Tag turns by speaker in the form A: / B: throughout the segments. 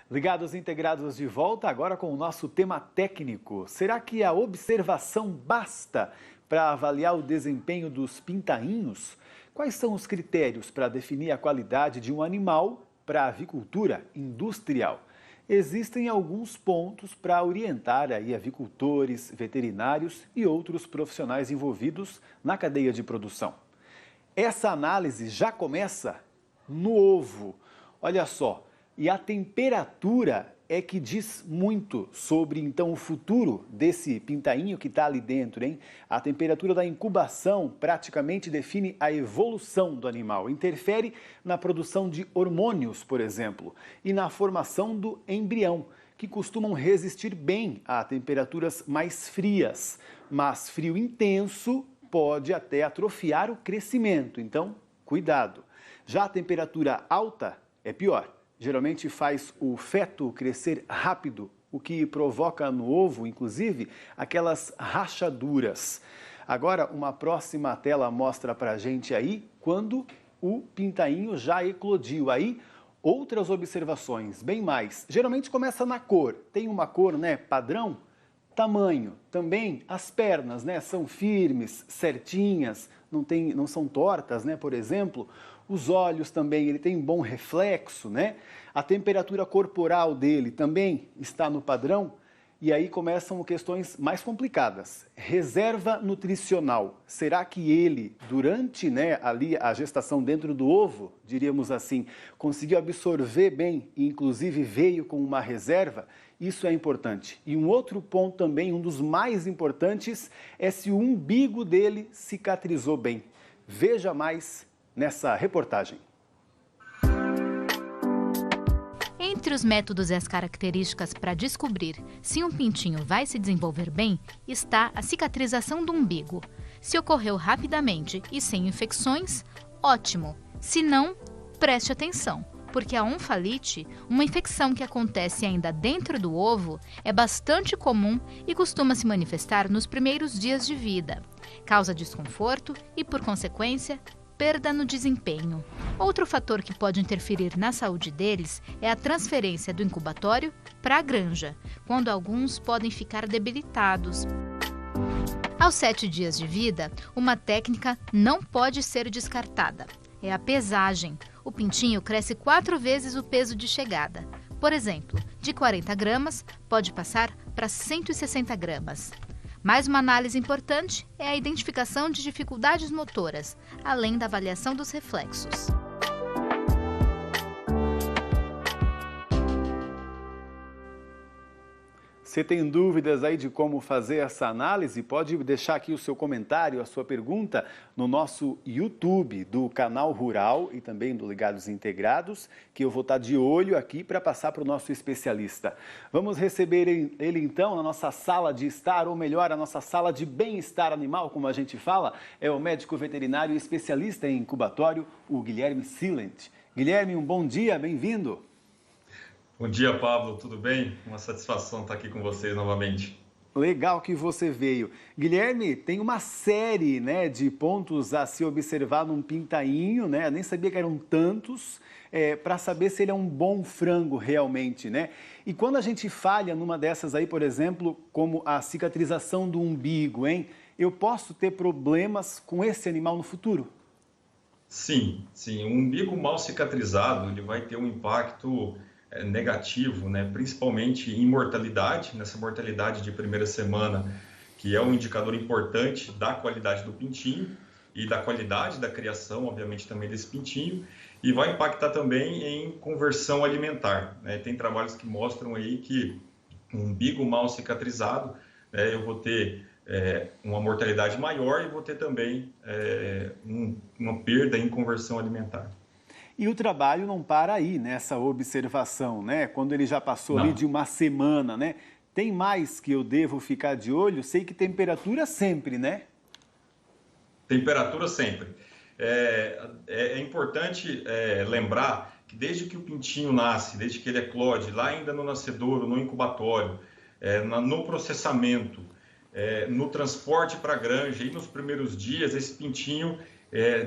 A: Ligados e integrados de volta, agora com o nosso tema técnico. Será que a observação basta para avaliar o desempenho dos pintainhos? Quais são os critérios para definir a qualidade de um animal para a avicultura industrial? Existem alguns pontos para orientar aí avicultores, veterinários e outros profissionais envolvidos na cadeia de produção. Essa análise já começa no ovo. Olha só, e a temperatura é que diz muito sobre, então, o futuro desse pintainho que está ali dentro, hein? A temperatura da incubação praticamente define a evolução do animal, interfere na produção de hormônios, por exemplo, e na formação do embrião, que costumam resistir bem a temperaturas mais frias, mas frio intenso pode até atrofiar o crescimento, então, cuidado. Já a temperatura alta é pior. Geralmente faz o feto crescer rápido, o que provoca no ovo, inclusive, aquelas rachaduras. Agora, uma próxima tela mostra para a gente aí quando o pintainho já eclodiu. Aí, outras observações, bem mais. Geralmente começa na cor. Tem uma cor, né, padrão? Tamanho. Também as pernas, né, são firmes, certinhas, não são tortas, né, por exemplo. Os olhos também, ele tem um bom reflexo, né? A temperatura corporal dele também está no padrão. E aí começam questões mais complicadas. Reserva nutricional. Será que ele, durante, né, ali a gestação dentro do ovo, diríamos assim, conseguiu absorver bem e inclusive veio com uma reserva? Isso é importante. E um outro ponto também, um dos mais importantes, é se o umbigo dele cicatrizou bem. Veja mais nessa reportagem.
B: Entre os métodos e as características para descobrir se um pintinho vai se desenvolver bem, está a cicatrização do umbigo. Se ocorreu rapidamente e sem infecções, ótimo. Se não, preste atenção, porque a onfalite, uma infecção que acontece ainda dentro do ovo, é bastante comum e costuma se manifestar nos primeiros dias de vida. Causa desconforto e, por consequência, perda no desempenho. Outro fator que pode interferir na saúde deles é a transferência do incubatório para a granja, quando alguns podem ficar debilitados. Aos 7 dias de vida, uma técnica não pode ser descartada. É a pesagem. O pintinho cresce 4 vezes o peso de chegada. Por exemplo, de 40 gramas, pode passar para 160 gramas. Mais uma análise importante é a identificação de dificuldades motoras, além da avaliação dos reflexos.
A: Você tem dúvidas aí de como fazer essa análise? Pode deixar aqui o seu comentário, a sua pergunta no nosso YouTube do Canal Rural e também do Ligados Integrados, que eu vou estar de olho aqui para passar para o nosso especialista. Vamos receber ele então na nossa sala de estar, ou melhor, a nossa sala de bem-estar animal, como a gente fala, é o médico veterinário e especialista em incubatório, o Guilherme Silent. Guilherme, um bom dia, bem-vindo.
C: Bom dia, Pablo, tudo bem? Uma satisfação estar aqui com vocês novamente.
A: Legal que você veio. Guilherme, tem uma série, né, de pontos a se observar num pintainho, né? Eu nem sabia que eram tantos, para saber se ele é um bom frango realmente, né? E quando a gente falha numa dessas aí, por exemplo, como a cicatrização do umbigo, hein? Eu posso ter problemas com esse animal no futuro?
C: Sim. Um umbigo mal cicatrizado, ele vai ter um impacto negativo, né? Principalmente em mortalidade, nessa mortalidade de primeira semana, que é um indicador importante da qualidade do pintinho e da qualidade da criação, obviamente, também desse pintinho, e vai impactar também em conversão alimentar, né? Tem trabalhos que mostram aí que um umbigo mal cicatrizado, né, eu vou ter uma mortalidade maior e vou ter também uma perda em conversão alimentar.
A: E o trabalho não para aí nessa observação, né? Quando ele já passou ali de uma semana, né? Tem mais que eu devo ficar de olho? Sei que temperatura sempre, né?
C: Temperatura sempre. É importante lembrar que desde que o pintinho nasce, desde que ele eclode, lá ainda no nascedouro, no incubatório, no processamento, no transporte para a granja e nos primeiros dias, esse pintinho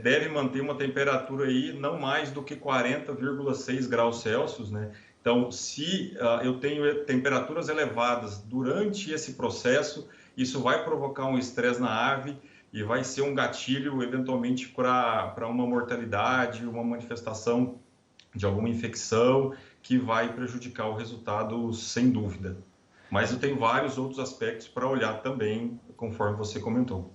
C: deve manter uma temperatura aí não mais do que 40,6 graus Celsius, né? Então, se eu tenho temperaturas elevadas durante esse processo, isso vai provocar um estresse na ave e vai ser um gatilho, eventualmente, para uma mortalidade, uma manifestação de alguma infecção que vai prejudicar o resultado, sem dúvida. Mas eu tenho vários outros aspectos para olhar também, conforme você comentou.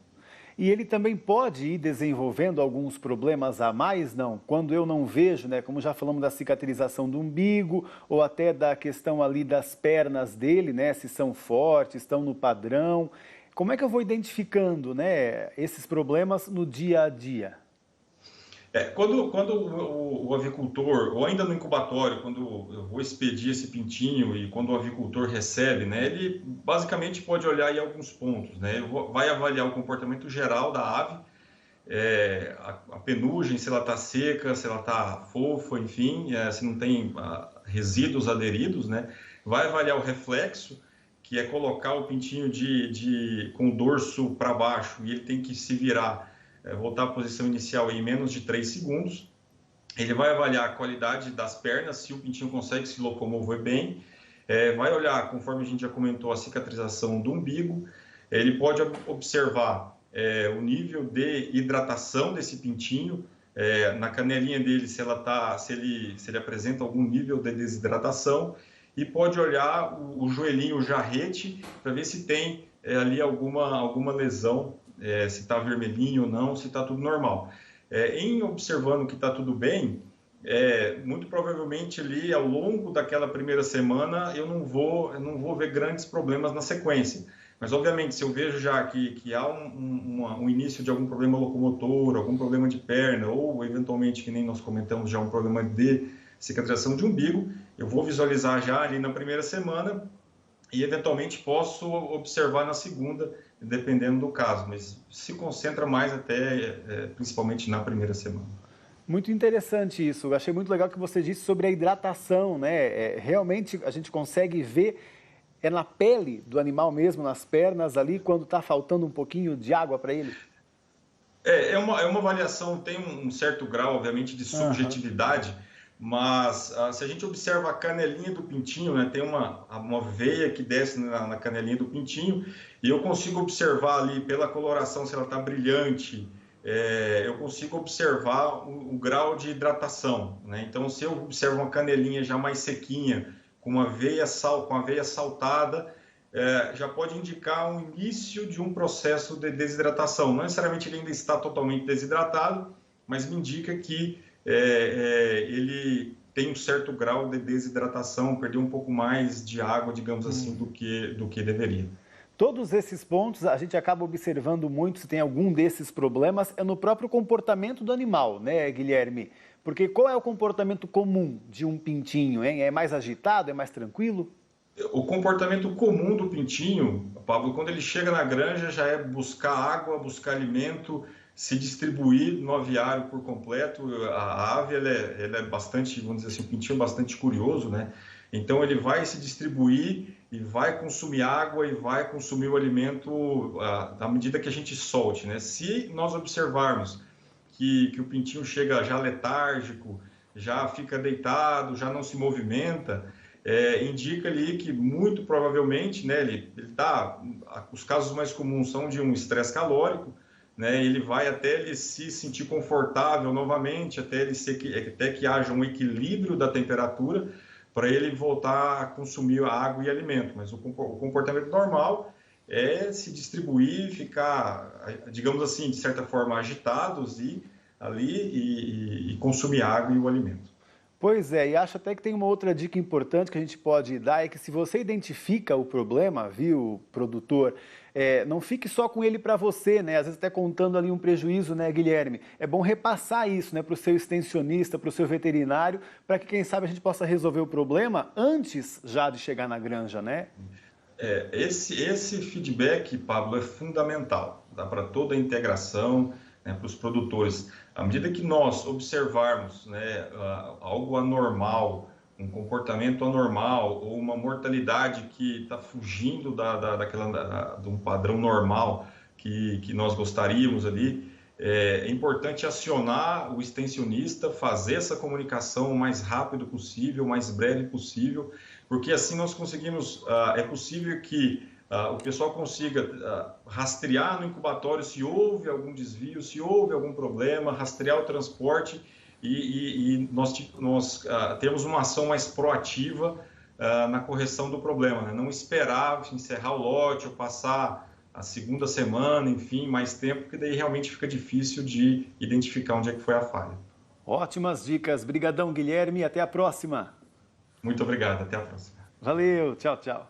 A: E ele também pode ir desenvolvendo alguns problemas a mais, não? Quando eu não vejo, né, como já falamos da cicatrização do umbigo, ou até da questão ali das pernas dele, né, se são fortes, estão no padrão. Como é que eu vou identificando, né, esses problemas no dia a dia?
C: Quando o avicultor, ou ainda no incubatório, quando eu vou expedir esse pintinho e quando o avicultor recebe, né, ele basicamente pode olhar em alguns pontos, né, vai avaliar o comportamento geral da ave, a penugem, se ela está seca, se ela está fofa, enfim, se não tem resíduos aderidos, né, vai avaliar o reflexo, que é colocar o pintinho com o dorso para baixo e ele tem que se virar, voltar à posição inicial em menos de 3 segundos. Ele vai avaliar a qualidade das pernas, se o pintinho consegue se locomover bem. Vai olhar, conforme a gente já comentou, a cicatrização do umbigo. Ele pode observar o nível de hidratação desse pintinho, na canelinha dele, se ele apresenta algum nível de desidratação. E pode olhar o joelhinho, o jarrete, para ver se tem ali alguma lesão, se está vermelhinho ou não, se está tudo normal. Em observando que está tudo bem, muito provavelmente ali ao longo daquela primeira semana eu não vou ver grandes problemas na sequência. Mas obviamente se eu vejo já que há um início de algum problema locomotor, algum problema de perna ou eventualmente, que nem nós comentamos, já um problema de cicatrização de umbigo, eu vou visualizar já ali na primeira semana e eventualmente posso observar na segunda, dependendo do caso, mas se concentra mais principalmente na primeira semana.
A: Muito interessante isso. Eu achei muito legal que você disse sobre a hidratação, né? Realmente a gente consegue ver na pele do animal mesmo, nas pernas ali, quando está faltando um pouquinho de água para ele.
C: É uma avaliação, tem um certo grau, obviamente, de subjetividade, mas se a gente observa a canelinha do pintinho, né, tem uma veia que desce na canelinha do pintinho, e eu consigo observar ali pela coloração, se ela está brilhante, eu consigo observar o grau de hidratação, né? Então, se eu observo uma canelinha já mais sequinha, com a veia saltada, já pode indicar um início de um processo de desidratação. Não necessariamente ele ainda está totalmente desidratado, mas me indica que ele tem um certo grau de desidratação, perdeu um pouco mais de água, digamos assim, do que deveria.
A: Todos esses pontos a gente acaba observando muito, se tem algum desses problemas, no próprio comportamento do animal, né, Guilherme? Porque qual é o comportamento comum de um pintinho, hein? É mais agitado, é mais tranquilo?
C: O comportamento comum do pintinho, Pablo, quando ele chega na granja, já é buscar água, buscar alimento, se distribuir no aviário por completo. A ave, ela é bastante, vamos dizer assim, o pintinho é bastante curioso, né? Então, ele vai se distribuir e vai consumir água e vai consumir o alimento à medida que a gente solte, né? Se nós observarmos que o pintinho chega já letárgico, já fica deitado, já não se movimenta, indica ali que muito provavelmente, né, os casos mais comuns são de um estresse calórico, né, ele vai até ele se sentir confortável novamente, até que haja um equilíbrio da temperatura, para ele voltar a consumir água e alimento. Mas o comportamento normal é se distribuir, ficar, digamos assim, de certa forma, agitados e consumir água e o alimento.
A: Pois é, e acho até que tem uma outra dica importante que a gente pode dar, é que se você identifica o problema, viu, produtor, não fique só com ele para você, né? Às vezes até contando ali um prejuízo, né, Guilherme? É bom repassar isso, né, para o seu extensionista, para o seu veterinário, para que, quem sabe, a gente possa resolver o problema antes já de chegar na granja, né?
C: Esse feedback, Pablo, é fundamental, tá? Para toda a integração, né, para os produtores. À medida que nós observarmos, né, algo anormal, um comportamento anormal ou uma mortalidade que está fugindo de um padrão normal que nós gostaríamos ali, é importante acionar o extensionista, fazer essa comunicação o mais rápido possível, o mais breve possível, porque assim nós conseguimos, é possível que o pessoal consiga rastrear no incubatório se houve algum desvio, se houve algum problema, rastrear o transporte e nós temos uma ação mais proativa na correção do problema, né? Não esperar encerrar o lote ou passar a segunda semana, enfim, mais tempo, porque daí realmente fica difícil de identificar onde é que foi a falha.
A: Ótimas dicas. Brigadão, Guilherme, e até a próxima.
C: Muito obrigado, até a próxima.
A: Valeu, tchau, tchau.